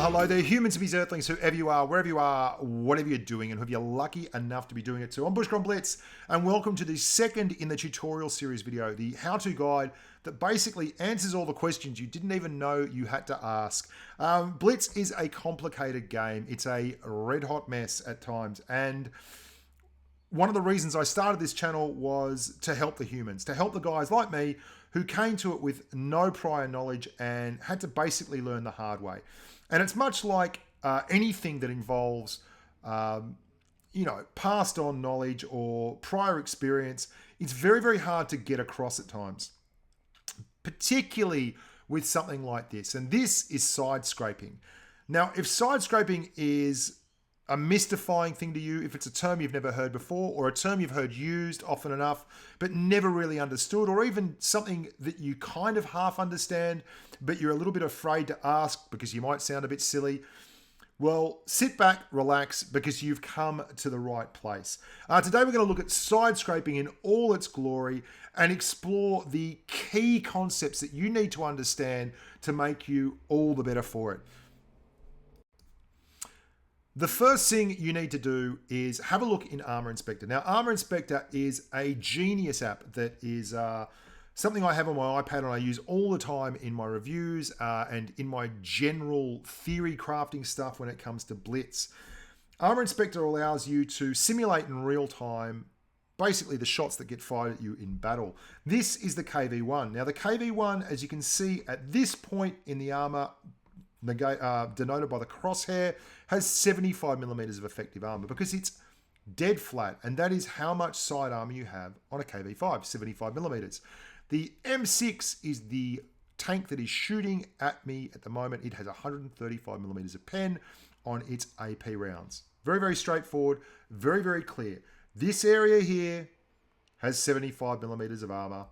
Hello there, humans, bees, earthlings, whoever you are, wherever you are, whatever you're doing, and whoever you're lucky enough to be doing it to. I'm Bushka on Blitz, and welcome to the second in the tutorial series video, the how-to guide that basically answers all the questions you didn't even know you had to ask. Blitz is a complicated game. It's a red-hot mess at times, and one of the reasons I started this channel was to help the humans, to help the guys like me who came to it with no prior knowledge and had to basically learn the hard way. And it's much like anything that involves, passed on knowledge or prior experience. It's very, very hard to get across at times, particularly with something like this. And this is side scraping. Now, if side scraping is a mystifying thing to you, if it's a term you've never heard before, or a term you've heard used often enough but never really understood, or even something that you kind of half understand but you're a little bit afraid to ask because you might sound a bit silly, well, sit back, relax, because you've come to the right place. Today we're going to look at side scraping in all its glory and explore the key concepts that you need to understand to make you all the better for it. The first thing you need to do is have a look in Armour Inspector. Now, Armour Inspector is a genius app that is something I have on my iPad and I use all the time in my reviews and in my general theory crafting stuff when it comes to Blitz. Armour Inspector allows you to simulate in real time basically the shots that get fired at you in battle. This is the KV-1. Now, the KV-1, as you can see at this point in the armour, denoted by the crosshair, has 75 millimeters of effective armor because it's dead flat, and that is how much side armor you have on a KV-5, 75 millimeters. The M6 is the tank that is shooting at me at the moment. It has 135 millimeters of pen on its AP rounds. Very, very straightforward, very, very clear. This area here has 75 millimeters of armor.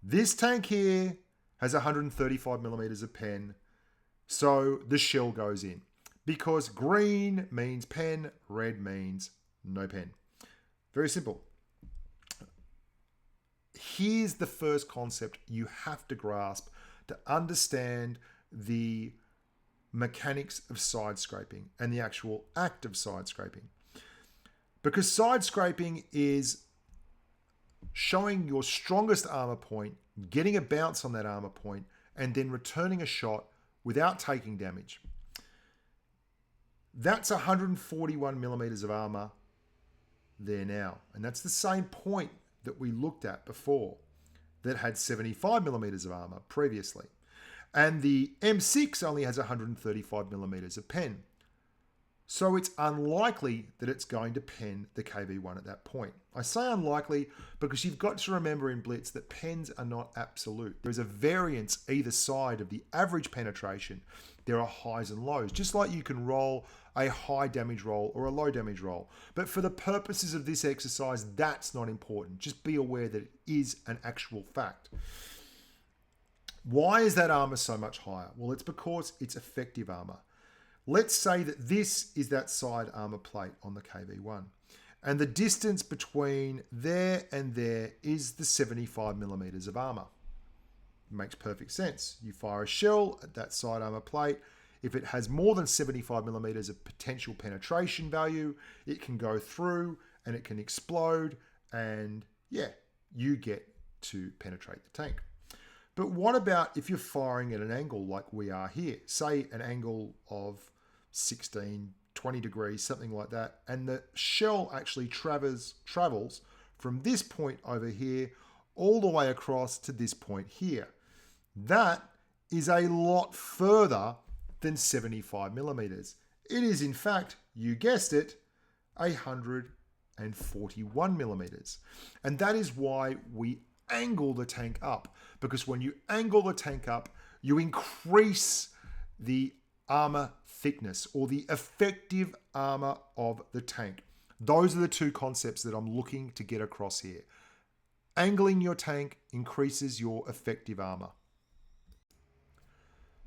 This tank here has 135 millimeters of pen. So the shell goes in because green means pen, red means no pen. Very simple. Here's the first concept you have to grasp to understand the mechanics of side scraping and the actual act of side scraping. Because side scraping is showing your strongest armor point, getting a bounce on that armor point, and then returning a shot without taking damage. That's 141 millimeters of armor there now. And that's the same point that we looked at before that had 75 millimeters of armor previously. And the M6 only has 135 millimeters of pen. So it's unlikely that it's going to pen the KV-1 at that point. I say unlikely because you've got to remember in Blitz that pens are not absolute. There's a variance either side of the average penetration. There are highs and lows, just like you can roll a high damage roll or a low damage roll. But for the purposes of this exercise, that's not important. Just be aware that it is an actual fact. Why is that armor so much higher? Well, it's because it's effective armor. Let's say that this is that side armor plate on the KV-1. And the distance between there and there is the 75 millimeters of armor. It makes perfect sense. You fire a shell at that side armor plate. If it has more than 75 millimeters of potential penetration value, it can go through and it can explode. And yeah, you get to penetrate the tank. But what about if you're firing at an angle like we are here? Say an angle of 16, 20 degrees, something like that. And the shell actually travels from this point over here all the way across to this point here. That is a lot further than 75 millimeters. It is, in fact, you guessed it, 141 millimeters. And that is why we angle the tank up, because when you angle the tank up, you increase the armor thickness or the effective armor of the tank. Those are the two concepts that I'm looking to get across here. Angling your tank increases your effective armor.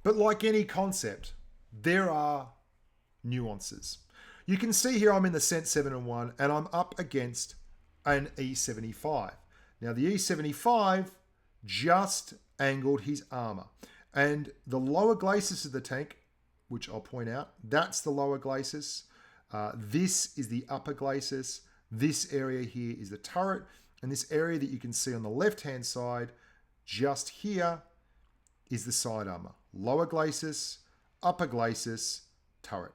But like any concept, there are nuances. You can see here I'm in the Cent 7-1 and I'm up against an E75. Now the E75 just angled his armor, and the lower glacis of the tank which I'll point out. That's the lower glacis. This is the upper glacis. This area here is the turret. And this area that you can see on the left-hand side, just here, is the side armor. Lower glacis, upper glacis, turret.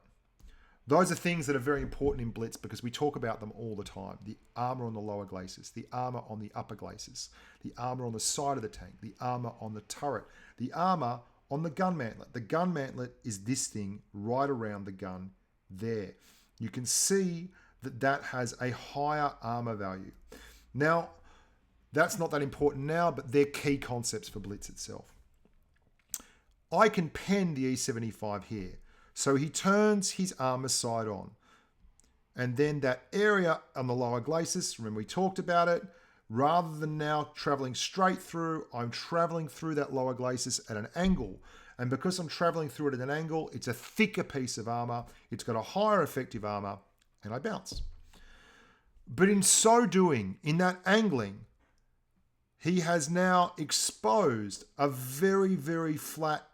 Those are things that are very important in Blitz because we talk about them all the time. The armor on the lower glacis, the armor on the upper glacis, the armor on the side of the tank, the armor on the turret, the armor on the gun mantlet. The gun mantlet is this thing right around the gun there. You can see that that has a higher armor value. Now, that's not that important now, but they're key concepts for Blitz itself. I can pen the E75 here. So he turns his armor side on. And then that area on the lower glacis, remember we talked about it, rather than now traveling straight through, I'm traveling through that lower glacis at an angle. And because I'm traveling through it at an angle, it's a thicker piece of armor, it's got a higher effective armor, and I bounce. But in so doing, in that angling, he has now exposed a very, very flat,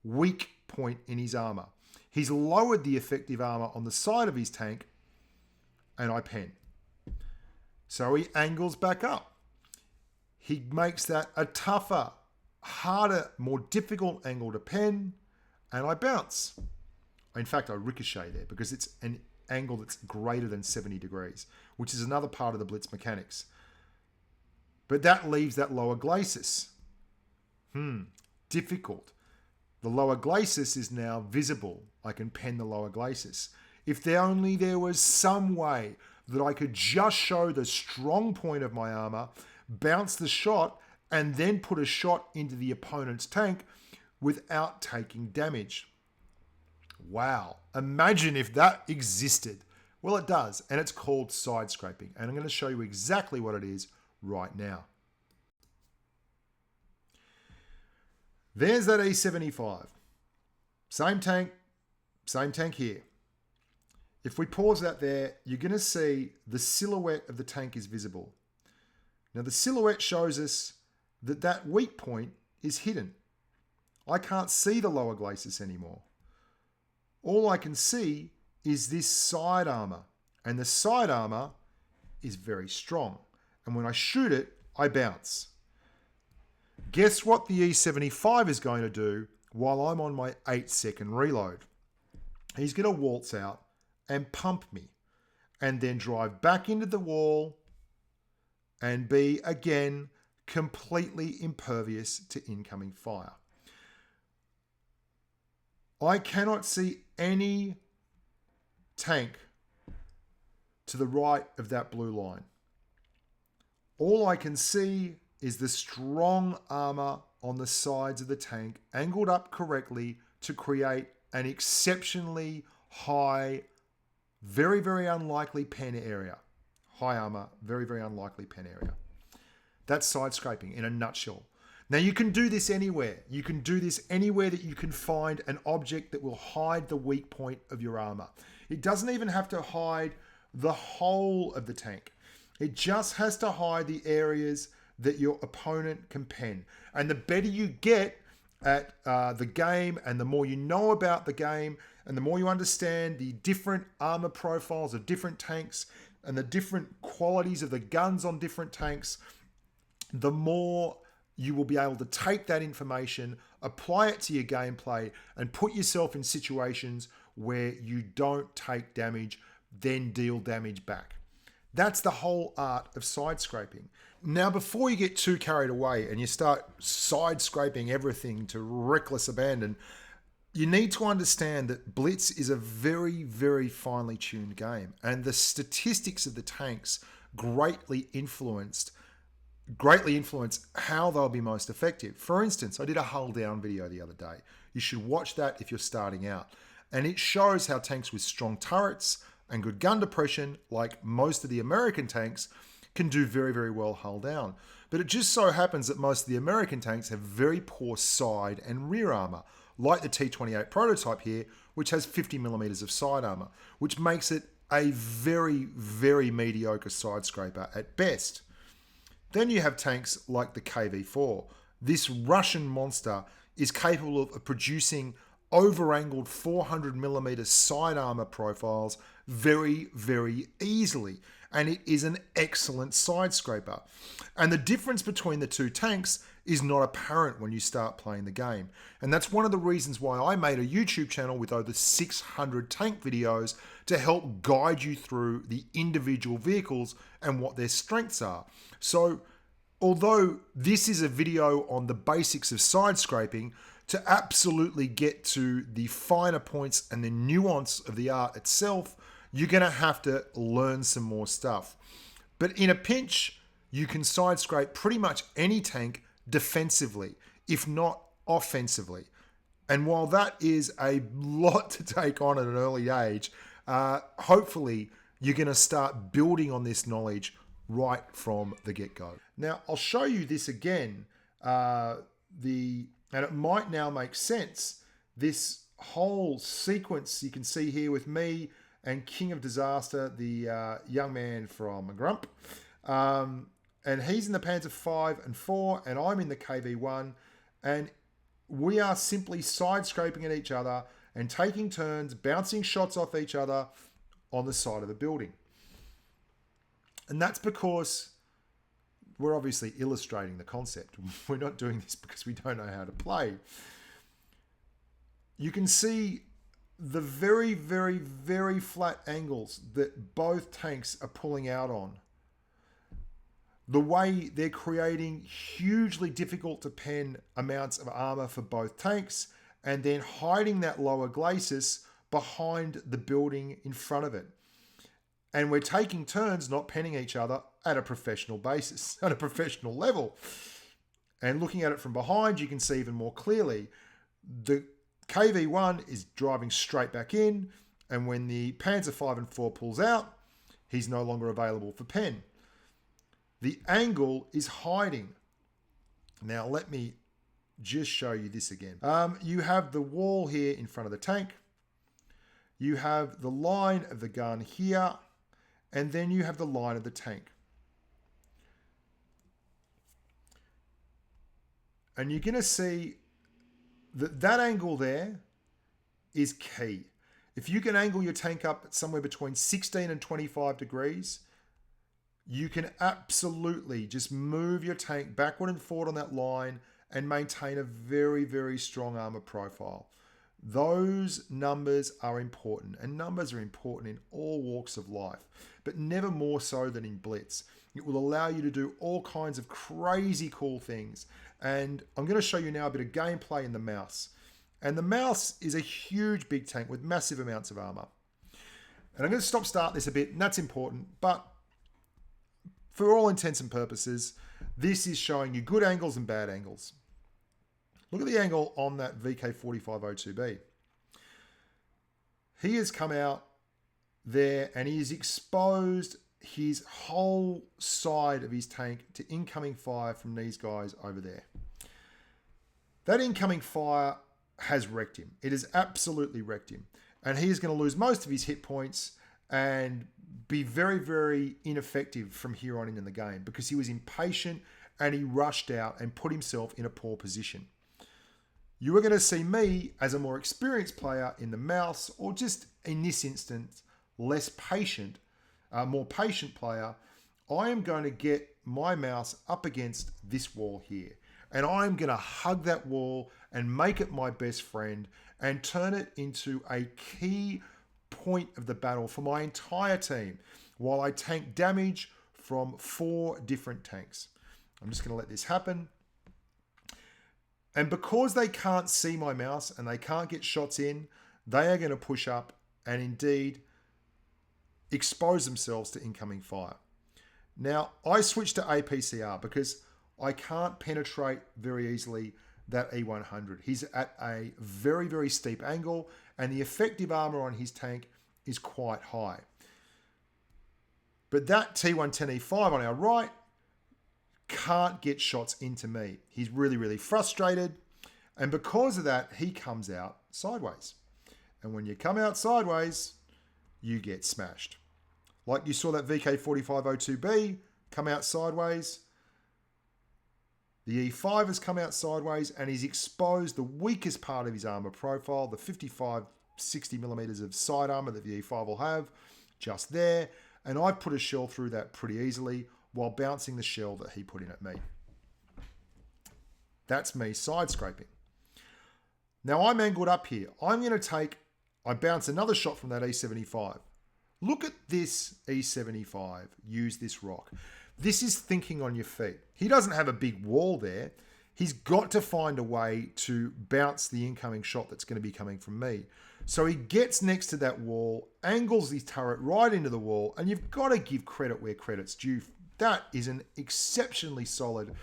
weak point in his armor. He's lowered the effective armor on the side of his tank, and I pen. So he angles back up. He makes that a tougher, harder, more difficult angle to pen, and I bounce. In fact, I ricochet there because it's an angle that's greater than 70 degrees, which is another part of the Blitz mechanics. But that leaves that lower glacis. Difficult. The lower glacis is now visible. I can pen the lower glacis. If only there was some way that I could just show the strong point of my armor, bounce the shot, and then put a shot into the opponent's tank without taking damage. Wow. Imagine if that existed. Well, it does, and it's called side scraping. And I'm going to show you exactly what it is right now. There's that E75. Same tank here. If we pause that there, you're going to see the silhouette of the tank is visible. Now the silhouette shows us that that weak point is hidden. I can't see the lower glacis anymore. All I can see is this side armor, and the side armor is very strong. And when I shoot it, I bounce. Guess what the E75 is going to do while I'm on my 8-second reload? He's going to waltz out and pump me and then drive back into the wall and be, again, completely impervious to incoming fire. I cannot see any tank to the right of that blue line. All I can see is the strong armor on the sides of the tank angled up correctly to create an exceptionally high, very, very unlikely pen area. High armor, very, very unlikely pen area. That's side scraping in a nutshell. Now you can do this anywhere. You can do this anywhere that you can find an object that will hide the weak point of your armor. It doesn't even have to hide the whole of the tank. It just has to hide the areas that your opponent can pen. And the better you get at the game, and the more you know about the game, and the more you understand the different armor profiles of different tanks and the different qualities of the guns on different tanks, the more you will be able to take that information, apply it to your gameplay, and put yourself in situations where you don't take damage, then deal damage back. That's the whole art of side scraping. Now, before you get too carried away and you start side scraping everything to reckless abandon, you need to understand that Blitz is a very, very finely tuned game, and the statistics of the tanks greatly influence how they'll be most effective. For instance, I did a hull down video the other day. You should watch that if you're starting out. And it shows how tanks with strong turrets and good gun depression, like most of the American tanks, can do very, very well hull down. But it just so happens that most of the American tanks have very poor side and rear armor, like the T-28 prototype here, which has 50mm of side armor, which makes it a very, very mediocre side scraper at best. Then you have tanks like the KV-4. This Russian monster is capable of producing over-angled 400mm side armor profiles very, very easily. And it is an excellent side scraper. And the difference between the two tanks is not apparent when you start playing the game. And that's one of the reasons why I made a YouTube channel with over 600 tank videos to help guide you through the individual vehicles and what their strengths are. So although this is a video on the basics of side scraping, to absolutely get to the finer points and the nuance of the art itself, you're going to have to learn some more stuff. But in a pinch, you can side scrape pretty much any tank defensively, if not offensively. And while that is a lot to take on at an early age, hopefully you're going to start building on this knowledge right from the get-go. Now, I'll show you this again, and it might now make sense. This whole sequence you can see here with me and King of Disaster, the young man from Grump. And he's in the Panzer 5 and 4, and I'm in the KV-1. And we are simply side scraping at each other and taking turns, bouncing shots off each other on the side of the building. And that's because we're obviously illustrating the concept. We're not doing this because we don't know how to play. You can see the very, very, very flat angles that both tanks are pulling out on. The way they're creating hugely difficult to pen amounts of armor for both tanks, and then hiding that lower glacis behind the building in front of it. And we're taking turns not penning each other at a professional basis, at a professional level. And looking at it from behind, you can see even more clearly. The KV-1 is driving straight back in, and when the Panzer 5 and 4 pulls out, he's no longer available for pen. The angle is hiding. Now let me just show you this again. You have the wall here in front of the tank. You have the line of the gun here, and then you have the line of the tank. And you're going to see that that angle there is key. If you can angle your tank up at somewhere between 16 and 25 degrees, you can absolutely just move your tank backward and forward on that line and maintain a very, very strong armor profile. Those numbers are important, and numbers are important in all walks of life, but never more so than in Blitz. It will allow you to do all kinds of crazy cool things. And I'm going to show you now a bit of gameplay in the Mouse. And the Mouse is a huge big tank with massive amounts of armor. And I'm going to stop-start this a bit, and that's important, but for all intents and purposes, this is showing you good angles and bad angles. Look at the angle on that VK4502B. He has come out there and he has exposed his whole side of his tank to incoming fire from these guys over there. That incoming fire has wrecked him. It has absolutely wrecked him. And he is going to lose most of his hit points and be very, very ineffective from here on in the game because he was impatient and he rushed out and put himself in a poor position. You are going to see me as a more experienced player in the Mouse, or just in this instance, less patient, more patient player. I am going to get my mouse up against this wall here. And I'm going to hug that wall and make it my best friend and turn it into a key point of the battle for my entire team while I tank damage from 4 different tanks. I'm just going to let this happen. And because they can't see my mouse and they can't get shots in, they are going to push up and indeed expose themselves to incoming fire. Now, I switched to APCR because I can't penetrate very easily that E100. He's at a very, very steep angle and the effective armor on his tank is quite high. But that T110E5 on our right can't get shots into me. He's really, really frustrated. And because of that, he comes out sideways. And when you come out sideways, you get smashed. Like you saw that VK4502B come out sideways. The E5 has come out sideways and he's exposed the weakest part of his armor profile, the 55, 60 millimeters of side armor that the E5 will have, just there. And I've put a shell through that pretty easily while bouncing the shell that he put in at me. That's me side scraping. Now I'm angled up here. I'm going to I bounce another shot from that E75. Look at this E75, use this rock. This is thinking on your feet. He doesn't have a big wall there. He's got to find a way to bounce the incoming shot that's going to be coming from me. So he gets next to that wall, angles his turret right into the wall, and you've got to give credit where credit's due. That is an exceptionally solid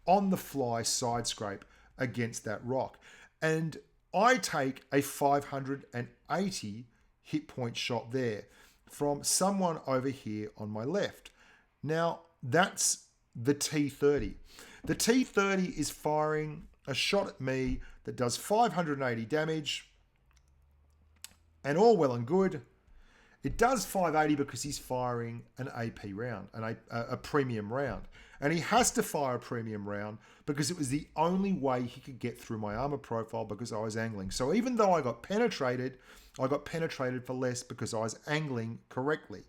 on-the-fly side scrape against that rock. And I take a 580 hit point shot there from someone over here on my left. Now, that's the T30. The T30 is firing a shot at me that does 580 damage, and all well and good. It does 580 because he's firing an AP round, a premium round. And he has to fire a premium round because it was the only way he could get through my armor profile because I was angling. So even though I got penetrated for less because I was angling correctly.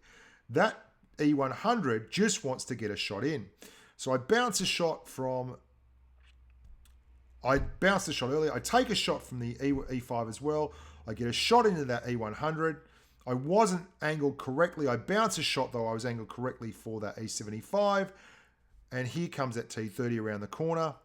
That E100 just wants to get a shot in. So I bounce a shot earlier. I take a shot from the E5 as well. I get a shot into that E100. I wasn't angled correctly. I bounce a shot though I was angled correctly for that E75. And here comes that T30 around the corner.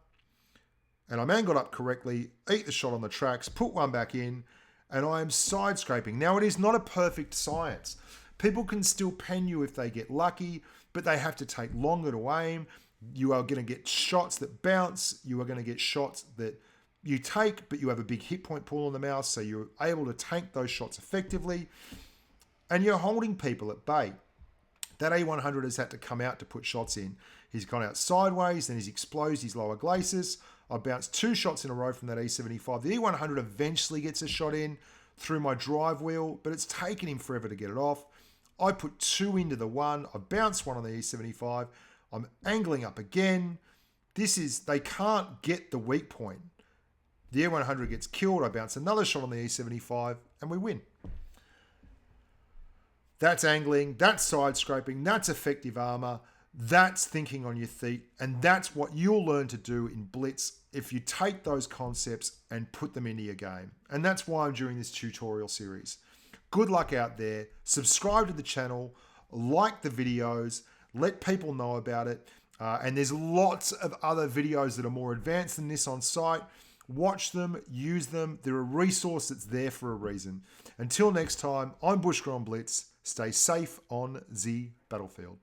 And I'm angled up correctly, eat the shot on the tracks, put one back in, and I am side scraping. Now, it is not a perfect science. People can still pen you if they get lucky, but they have to take longer to aim. You are going to get shots that bounce. You are going to get shots that you take, but you have a big hit point pool on the mouse, so you're able to tank those shots effectively. And you're holding people at bay. That A100 has had to come out to put shots in. He's gone out sideways, then he's exposed his lower glacis. I bounced 2 shots in a row from that E75. The E100 eventually gets a shot in through my drive wheel, but it's taken him forever to get it off. I put 2 into the 1. I bounced 1 on the E75. I'm angling up again. They can't get the weak point. The E100 gets killed. I bounce another shot on the E75 and we win. That's angling, that's side scraping, that's effective armor, that's thinking on your feet, and that's what you'll learn to do in Blitz if you take those concepts and put them into your game. And that's why I'm doing this tutorial series. Good luck out there. Subscribe to the channel, like the videos, let people know about it. And there's lots of other videos that are more advanced than this on site. Watch them, use them. They're a resource that's there for a reason. Until next time, I'm Bushka on Blitz. Stay safe on the battlefield.